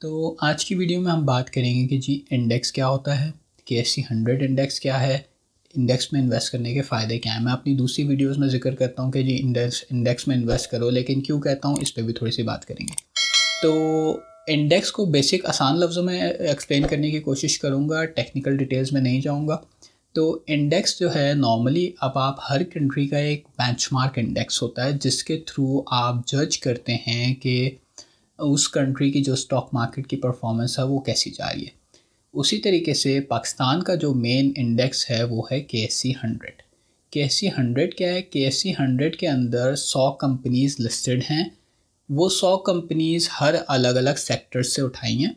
तो आज की वीडियो में हम बात करेंगे कि जी इंडेक्स क्या होता है, KSE 100 इंडेक्स क्या है, इंडेक्स में इन्वेस्ट करने के फ़ायदे क्या हैं। मैं अपनी दूसरी वीडियोस में जिक्र करता हूँ कि जी इंडेक्स में इन्वेस्ट करो, लेकिन क्यों कहता हूँ इस पर भी थोड़ी सी बात करेंगे। तो इंडेक्स को बेसिक आसान लफ्ज़ों में एक्सप्लेन करने की कोशिश करूँगा, टेक्निकल डिटेल्स में नहीं जाऊँगा। तो इंडेक्स जो है नॉर्मली अब आप हर कंट्री का एक बेंचमार्क इंडेक्स होता है जिसके थ्रू आप जज करते हैं कि उस कंट्री की जो स्टॉक मार्केट की परफॉर्मेंस है वो कैसी जा रही है। उसी तरीके से पाकिस्तान का जो मेन इंडेक्स है वो है KSE 100। KSE 100 क्या है? KSE 100 के अंदर 100 कंपनीज़ लिस्टेड हैं। वो 100 कंपनीज़ हर अलग अलग सेक्टर से उठाई हैं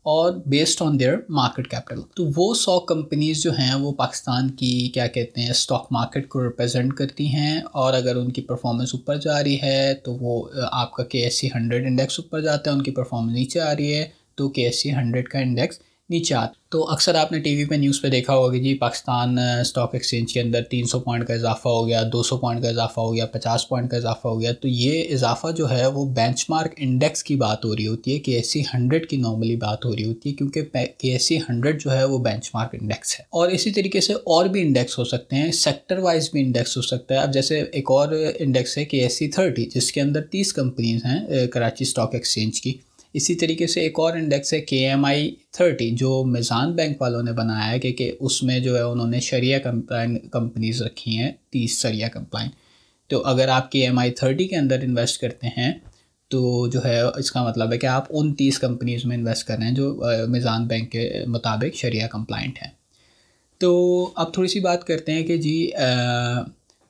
और based on their market capital. तो वो 100 कंपनीज़ जो हैं वो पाकिस्तान की क्या कहते हैं स्टॉक मार्केट को रिप्रेजेंट करती हैं, और अगर उनकी परफॉर्मेंस ऊपर जा रही है तो वो आपका KSE 100 इंडेक्स ऊपर जाता है, उनकी परफॉर्मेंस नीचे आ रही है तो KSE 100 का इंडेक्स नीचे आता। तो अक्सर आपने टीवी पे न्यूज़ पे देखा होगा कि जी पाकिस्तान स्टॉक एक्सचेंज के अंदर 300 पॉइंट का इजाफा हो गया, 200 पॉइंट का इजाफा हो गया, 50 पॉइंट का इजाफा हो गया। तो ये इजाफा जो है वो बेंचमार्क इंडेक्स की बात हो रही होती है, KSE 100 की नॉर्मली बात हो रही होती है, क्योंकि KSE 100 जो है वो बेंचमार्क इंडेक्स है। और इसी तरीके से और भी इंडेक्स हो सकते हैं, सेक्टर वाइज भी इंडेक्स हो सकता है। अब जैसे एक और इंडेक्स है KSE 30 जिसके अंदर 30 कंपनीज हैं कराची स्टॉक एक्सचेंज की। इसी तरीके से एक और इंडेक्स है KMI 30 जो मीज़ान बैंक वालों ने बनाया है, क्योंकि उसमें जो है उन्होंने शरिया कंपनीज रखी हैं, 30 शरिया कंप्लाइन। तो अगर आप KMI 30 के अंदर इन्वेस्ट करते हैं तो जो है इसका मतलब है कि आप उन 30 कंपनीज़ में इन्वेस्ट कर रहे हैं जो मीज़ान बैंक के मुताबिक शरिया कंप्लाइंट हैं। तो अब थोड़ी सी बात करते हैं कि जी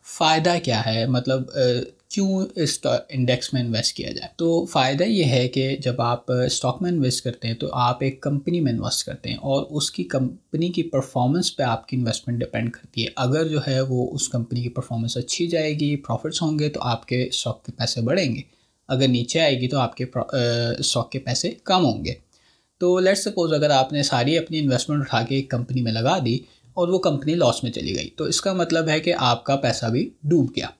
फ़ायदा क्या है, मतलब क्यों इस इंडेक्स में इन्वेस्ट किया जाए। तो फ़ायदा ये है कि जब आप स्टॉक में इन्वेस्ट करते हैं तो आप एक कंपनी में इन्वेस्ट करते हैं और उसकी कंपनी की परफॉर्मेंस पे आपकी इन्वेस्टमेंट डिपेंड करती है। अगर जो है वो उस कंपनी की परफॉर्मेंस अच्छी जाएगी, प्रॉफिट्स होंगे तो आपके स्टॉक के पैसे बढ़ेंगे, अगर नीचे आएगी तो आपके स्टॉक के पैसे कम होंगे। तो लेट्स सपोज अगर आपने सारी अपनी इन्वेस्टमेंट उठा के एक कंपनी में लगा दी और वो कंपनी लॉस में चली गई, तो इसका मतलब है कि आपका पैसा भी डूब गया।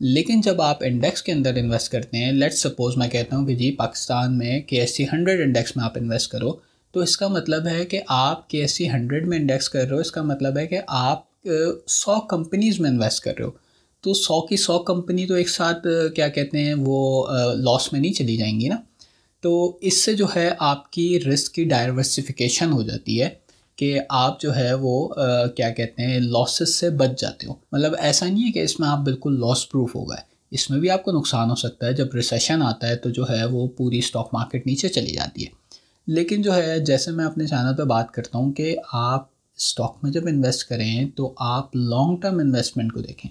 लेकिन जब आप इंडेक्स के अंदर इन्वेस्ट करते हैं, लेट्स सपोज मैं कहता हूँ कि जी पाकिस्तान में KSE 100 इंडेक्स में आप इन्वेस्ट करो, तो इसका मतलब है कि आप KSE 100 में इंडेक्स कर रहे हो। इसका मतलब है कि आप 100 कंपनीज़ में इन्वेस्ट कर रहे हो। तो 100 की 100 कंपनी तो एक साथ क्या कहते हैं वो लॉस में नहीं चली जाएंगी ना। तो इससे जो है आपकी रिस्क की डाइवर्सिफिकेशन हो जाती है कि आप जो है वो क्या कहते हैं लॉसेस से बच जाते हो। मतलब ऐसा नहीं है कि इसमें आप बिल्कुल लॉस प्रूफ हो गए, इसमें भी आपको नुकसान हो सकता है। जब रिसेशन आता है तो जो है वो पूरी स्टॉक मार्केट नीचे चली जाती है। लेकिन जो है जैसे मैं अपने चैनल पे बात करता हूँ कि आप स्टॉक में जब इन्वेस्ट करें तो आप लॉन्ग टर्म इन्वेस्टमेंट को देखें,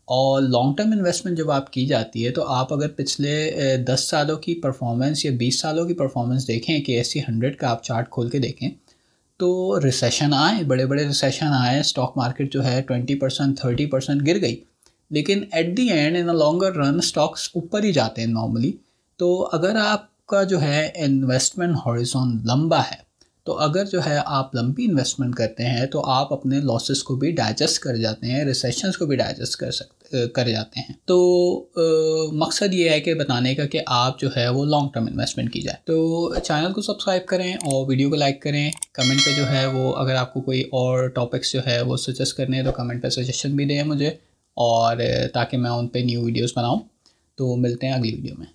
और लॉन्ग टर्म इन्वेस्टमेंट जब आप की जाती है तो आप अगर पिछले 10 सालों की परफॉर्मेंस या 20 सालों की परफॉर्मेंस देखें, KSE 100 का आप चार्ट खोल के देखें, तो रिसेशन आए, बड़े बड़े रिसेशन आए, स्टॉक मार्केट जो है 20% 30% गिर गई, लेकिन at the and in a longer run stocks ऊपर ही जाते हैं नॉर्मली। तो अगर आपका जो है इन्वेस्टमेंट हॉरिजॉन लंबा है, तो अगर जो है आप लंबी इन्वेस्टमेंट करते हैं तो आप अपने लॉसेस को भी डाइजेस्ट कर जाते हैं, रिसेशंस को भी डाइजेस्ट कर जाते हैं। तो मकसद ये है कि बताने का कि आप जो है वो लॉन्ग टर्म इन्वेस्टमेंट की जाए। तो चैनल को सब्सक्राइब करें और वीडियो को लाइक करें। कमेंट पे जो है वो अगर आपको कोई और टॉपिक्स जो है वो सजेस्ट करने हैं तो कमेंट पे सजेशन भी दें मुझे, और ताकि मैं उन पे न्यू वीडियोस बनाऊं। तो मिलते हैं अगली वीडियो में।